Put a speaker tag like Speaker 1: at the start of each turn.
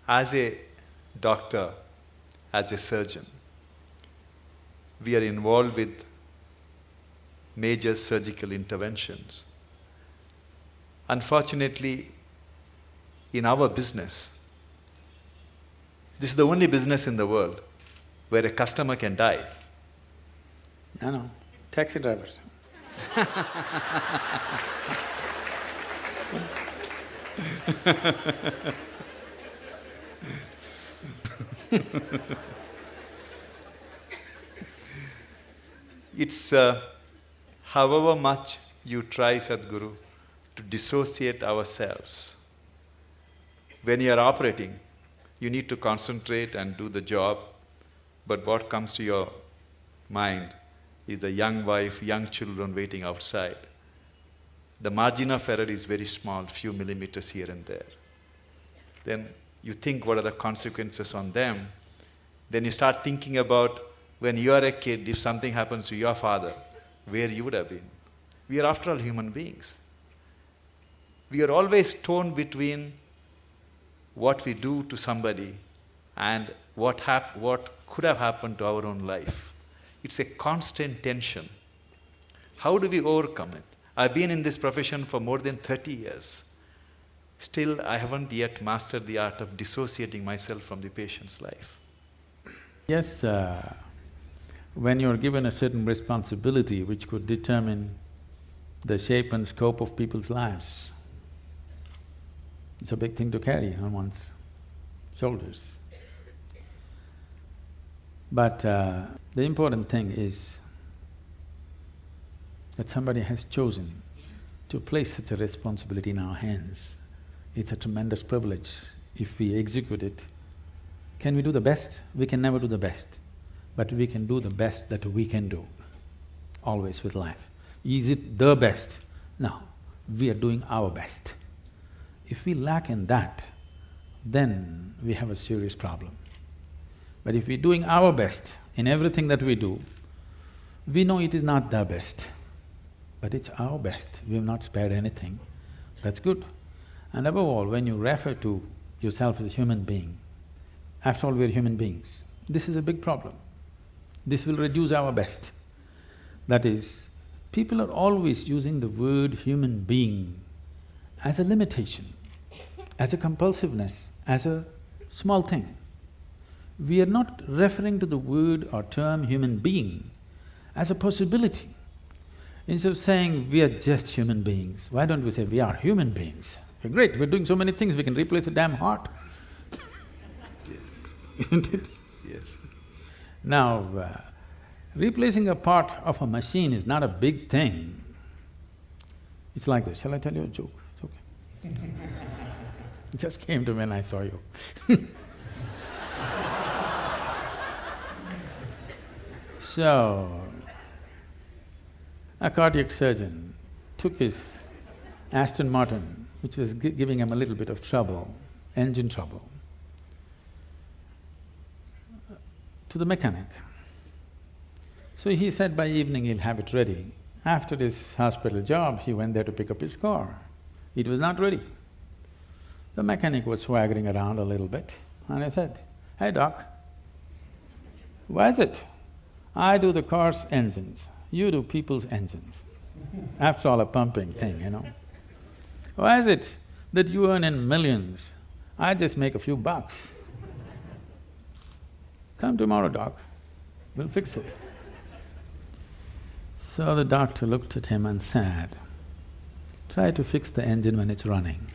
Speaker 1: As a doctor, as a surgeon, we are involved with major surgical interventions. Unfortunately, in our business, this is the only business in the world where a customer can die.
Speaker 2: No, taxi drivers.
Speaker 1: It's however much you try, Sadhguru, to dissociate ourselves. When you are operating, you need to concentrate and do the job, but what comes to your mind is the young wife, young children waiting outside. The margin of error is very small, few millimeters here and there. Then you think what are the consequences on them. Then you start thinking about when you are a kid, if something happens to your father, where you would have been. We are after all human beings. We are always torn between what we do to somebody and what could have happened to our own life. It's a constant tension. How do we overcome it? I've been in this profession for more than 30 years. Still, I haven't yet mastered the art of dissociating myself from the patient's life.
Speaker 2: Yes, when you're given a certain responsibility which could determine the shape and scope of people's lives, it's a big thing to carry on one's shoulders. But the important thing is that somebody has chosen to place such a responsibility in our hands. It's a tremendous privilege if we execute it. Can we do the best? We can never do the best, but we can do the best that we can do, always with life. Is it the best? No, we are doing our best. If we lack in that, then we have a serious problem. But if we're doing our best in everything that we do, we know it is not the best, but it's our best. We have not spared anything. That's good. And above all, when you refer to yourself as a human being, after all, we're human beings. This is a big problem. This will reduce our best. That is, people are always using the word human being as a limitation, as a compulsiveness, as a small thing. We are not referring to the word or term human being as a possibility. Instead of saying we are just human beings, why don't we say we are human beings? We're great, we're doing so many things, we can replace a damn heart. Isn't it?
Speaker 1: Yes.
Speaker 2: Now, replacing a part of a machine is not a big thing. It's like this, shall I tell you a joke? It's okay. It just came to me when I saw you. So, a cardiac surgeon took his Aston Martin, which was giving him a little bit of trouble, engine trouble, to the mechanic. So he said by evening he'll have it ready. After his hospital job, he went there to pick up his car. It was not ready. The mechanic was swaggering around a little bit, and I said, "Hey doc, why is it I do the car's engines, you do people's engines? After all, a pumping thing, you know. Why is it that you earn in millions, I just make a few bucks? Come tomorrow, doc, we'll fix it." So the doctor looked at him and said, "Try to fix the engine when it's running."